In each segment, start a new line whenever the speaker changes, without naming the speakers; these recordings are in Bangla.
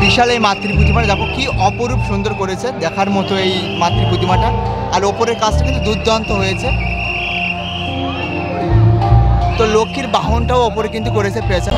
বিশাল এই মাতৃ প্রতিমাটা দেখো কি অপরূপ সুন্দর করেছে, দেখার মতো এই মাতৃ প্রতিমাটা। আর ওপরের কাজটা কিন্তু দুর্দান্ত হয়েছে। তো লক্ষ্মীর বাহনটাও ওপরে কিন্তু করেছে পেঁচা।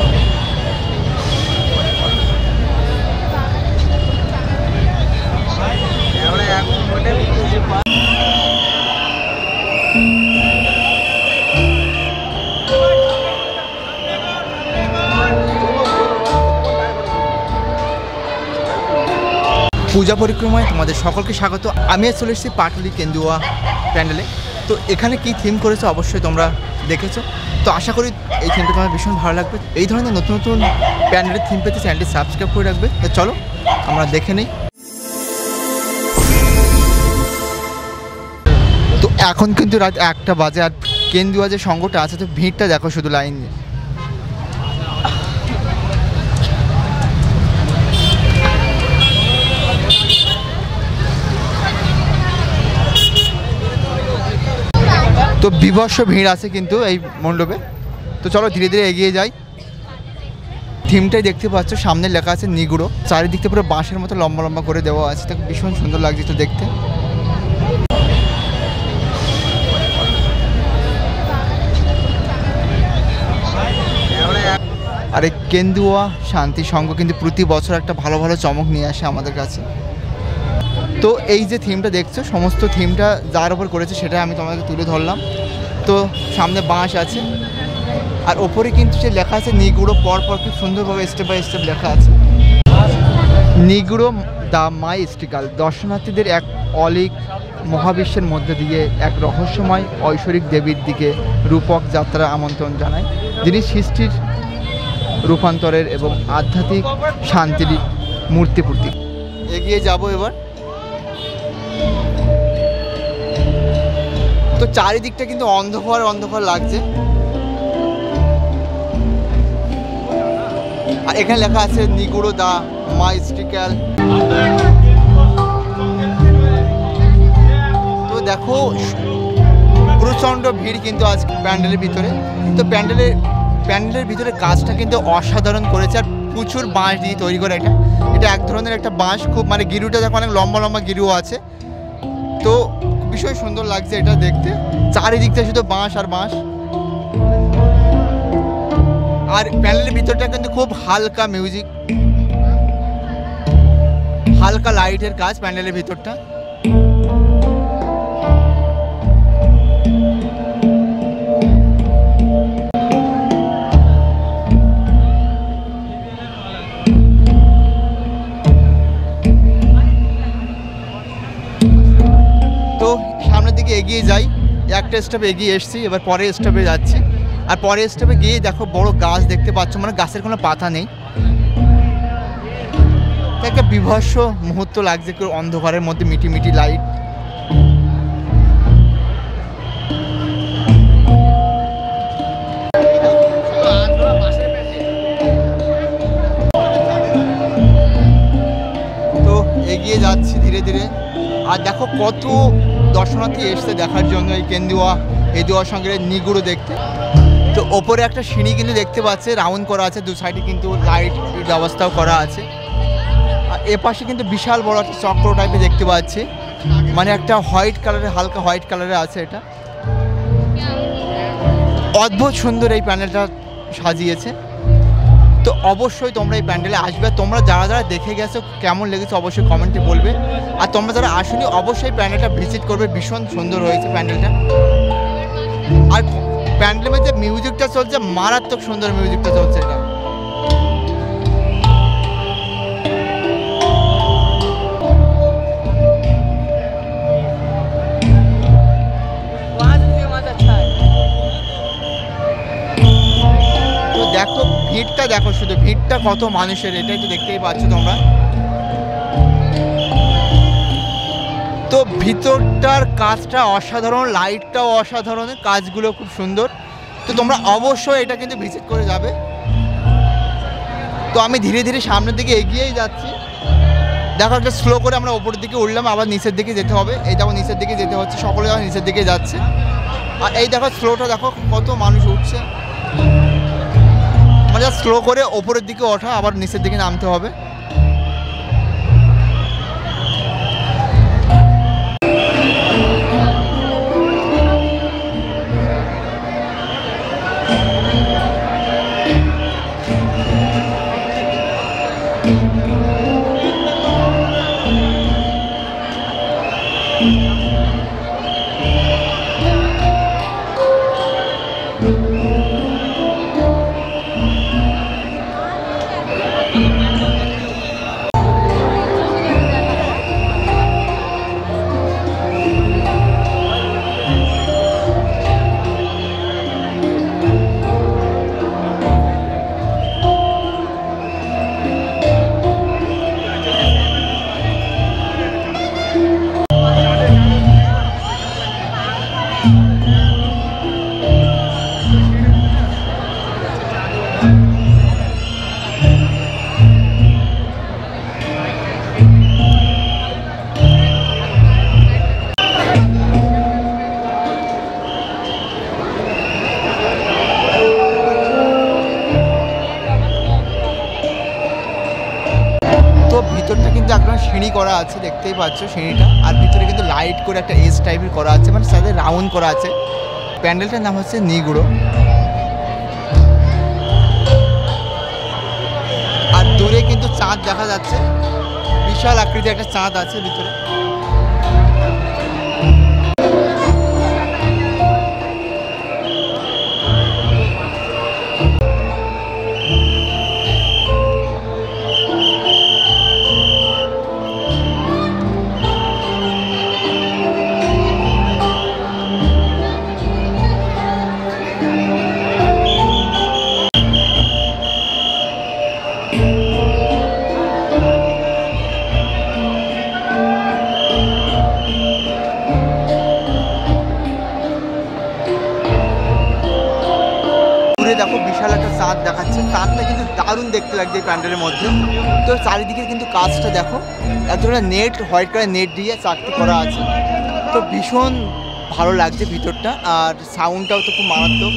পূজা পরিক্রমায় তোমাদের সকলকে স্বাগত। আমি চলে এসেছি পাটুলি কেন্দুয়া প্যান্ডেলে। তো এখানে কি থিম করেছে অবশ্যই তোমরা দেখেছো। তো আশা করি এই থিমটা তোমার ভীষণ ভালো লাগবে। এই ধরনের নতুন নতুন প্যান্ডেলের থিম পেতে চ্যানেলটি সাবস্ক্রাইব করে রাখবে। তো চলো আমরা দেখে নিই। তো এখন কিন্তু রাত 1টা বাজে, আর কেন্দুয়া যে সঙ্গটা আছে তো ভিড়টা দেখো শুধু লাইন দিয়ে। তো বিভৎস ভিড় আছে কিন্তু এই মণ্ডপে। তো চলো ধীরে ধীরে এগিয়ে যাই। থিমটাই দেখতে পাচ্ছ, সামনে লেখা আছে নিগুড়ো। চারিদিকটা পুরো বাঁশের মতো লম্বা লম্বা করে দেওয়া আছে, তো ভীষণ সুন্দর লাগছে তো দেখতে। আর এই কেন্দুয়া শান্তি সংঘ কিন্তু প্রতি বছর একটা ভালো ভালো চমক নিয়ে আসে আমাদের কাছে। তো এই যে থিমটা দেখছো, সমস্ত থিমটা যার উপর করেছে সেটা আমি তোমাকে তুলে ধরলাম। তো সামনে বাঁশ আছে, আর ওপরে কিন্তু সে লেখা আছে নিগুড়ো। পরপর খুব সুন্দরভাবে স্টেপ বাই স্টেপ লেখা আছে নিগুড়ো দ্য মাইস্টিক্যাল। দর্শনার্থীদের এক অলিক মহাবিশ্বের মধ্যে দিয়ে এক রহস্যময় ঐশ্বরিক দেবীর দিকে রূপক যাত্রা আমন্ত্রণ জানায়, যিনি সৃষ্টির রূপান্তরের এবং আধ্যাত্মিক শান্তির মূর্তি প্রতীক। এগিয়ে যাব এবার। তো চারিদিকটা কিন্তু অন্ধকার অন্ধকার লাগছে, আর এখানে লেখা আছে নিগুড়ো দ্য মাইস্টিক্যাল। তো দেখো প্রচণ্ড ভিড় কিন্তু আজ প্যান্ডেলের ভিতরে। তো প্যান্ডেলের ভিতরে কাজটা কিন্তু অসাধারণ করেছে, আর প্রচুর বাঁশ দিয়ে তৈরি করে। এটা এক ধরনের একটা বাঁশ, খুব মানে গিরুটা দেখো অনেক লম্বা লম্বা গিরুও আছে। তো ভীষণ সুন্দর লাগছে এটা দেখতে। চারিদিকটা শুধু বাঁশ আর বাঁশ। আর প্যান্ডেলের ভিতরটা কিন্তু খুব হালকা মিউজিক, হালকা লাইটের কাজ প্যান্ডেলের ভিতরটা। তো সামনের দিকে এগিয়ে যাই। একটা স্টেপ এগিয়ে এসেছি, এবার পরের স্টেপে যাচ্ছি। আর পরের স্টেপে গিয়ে দেখো বড় গাছ দেখতে পাচ্ছ, মানে গাছের কোনো পাতা নেই। একটা বিভৎস মুহূর্ত লাগছে, অন্ধকারের মধ্যে মিটি মিটি লাইট। তো এগিয়ে যাচ্ছি ধীরে ধীরে। আর দেখো কত দর্শনার্থী এসছে দেখার জন্য এই কেন্দুয়া সঙ্গে নিগুড়ো দেখতে। তো ওপরে একটা সিঁড়ি কিন্তু দেখতে পাচ্ছে, রাউন্ড করা আছে, দু সাইডে কিন্তু লাইট ব্যবস্থাও করা আছে। আর এপাশে কিন্তু বিশাল বড় একটা চক্র টাইপের দেখতে পাচ্ছি, মানে একটা হোয়াইট কালারের, হালকা হোয়াইট কালারের আছে। এটা অদ্ভুত সুন্দর এই প্যান্ডেলটা সাজিয়েছে। তো অবশ্যই তোমরা এই প্যান্ডেলে আসবে। তোমরা যারা যারা দেখে গেছো কেমন লেগেছে অবশ্যই কমেন্টে বলবে। আর তোমরা যারা আসনি অবশ্যই প্যান্ডেলটা ভিজিট করবে, ভীষণ সুন্দর হয়েছে প্যান্ডেলটা। আর প্যান্ডেলের মধ্যে মিউজিকটা চলছে, মারাত্মক সুন্দর মিউজিকটা চলছে। এটা তো দেখো ভিড়টা, দেখো শুধু ভিড়টা কত মানুষের, এটাই তো দেখতেই পাচ্ছ তোমরা। তো ভিতরটার কাজটা অসাধারণ, লাইটটাও অসাধারণ, কাজগুলো খুব সুন্দর। তো তোমরা অবশ্যই এটা কিন্তু ভিজিট করে যাবে। তো আমি ধীরে ধীরে সামনের দিকে এগিয়েই যাচ্ছি। দেখো একটা স্লো করে আমরা ওপরের দিকে উঠলাম, আবার নিচের দিকে যেতে হবে। এই দেখো নিচের দিকে যেতে হচ্ছে, সকলে যখন নিচের দিকে যাচ্ছে। আর এই দেখো স্লোটা দেখো কত মানুষ উঠছে। মানে স্লো করে ওপরের দিকে ওঠা, আবার নিচের দিকে নামতে হবে। ভিতরটা কিন্তু একদম সিঁড়ি করা আছে, দেখতেই পাচ্ছ সিঁড়িটা। আর ভিতরে কিন্তু লাইট করে একটা এস টাইপের করা আছে, মানে সাথে রাউন্ড করা আছে। প্যান্ডেলটার নাম হচ্ছে নিগুড়ো। আর দূরে কিন্তু চাঁদ দেখা যাচ্ছে, বিশাল আকৃতির একটা চাঁদ আছে ভিতরে। দেখো বিশাল একটা চাঁদ দেখাচ্ছে, চাঁদটা কিন্তু দারুণ দেখতে লাগছে এই প্যান্ডেলের মধ্যে। তো চারিদিকে কিন্তু কাজটা দেখো, এক ধরনের নেট, হোয়াইট কালার নেট দিয়ে চারটি করা আছে। তো ভীষণ ভালো লাগছে ভিতরটা, আর সাউন্ডটাও তো খুব মারাত্মক।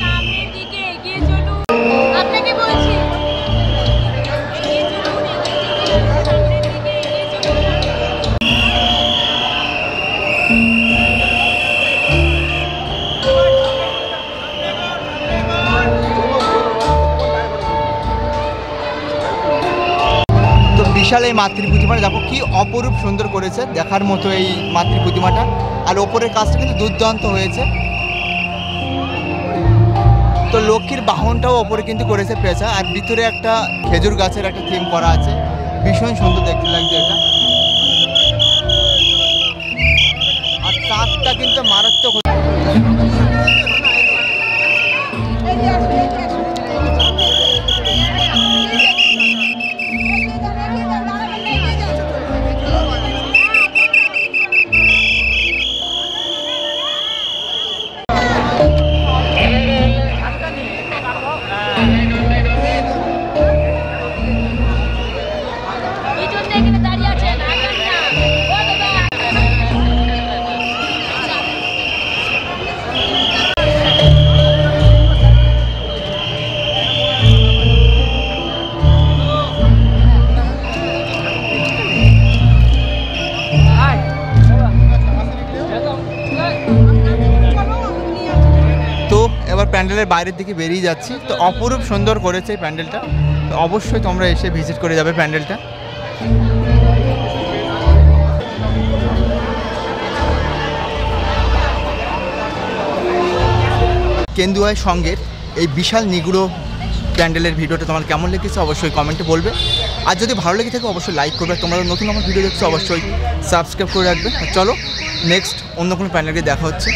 বিশাল এই মাতৃ প্রতিমাটা দেখো কি অপরূপ সুন্দর করেছে, দেখার মতো এই মাতৃ প্রতিমাটা। আর ওপরের কাজটা কিন্তু দুর্দান্ত হয়েছে। তো লক্ষ্মীর বাহনটাও ওপরে কিন্তু করেছে পেঁচা, আর ভিতরে একটা খেজুর গাছের একটা থিম করা আছে, ভীষণ সুন্দর দেখতে লাগছে এটা। আর চাঁদটা কিন্তু মারাত্মক। প্যান্ডেলের বাইরের দিকে বেরিয়ে যাচ্ছি। তো অপরূপ সুন্দর করেছে এই প্যান্ডেলটা, তো অবশ্যই তোমরা এসে ভিজিট করে যাবে প্যান্ডেলটা। কেন্দুয়ায় সঙ্গের এই বিশাল নিগুড়ো প্যান্ডেলের ভিডিওটা তোমার কেমন লেগেছে অবশ্যই কমেন্টে বলবে। আর যদি ভালো লেগে থাকে অবশ্যই লাইক করবে। তোমরা নতুন আমার ভিডিও দেখছো অবশ্যই সাবস্ক্রাইব করে রাখবে। চলো নেক্সট অন্য কোনো প্যান্ডেলকে দেখা হচ্ছে।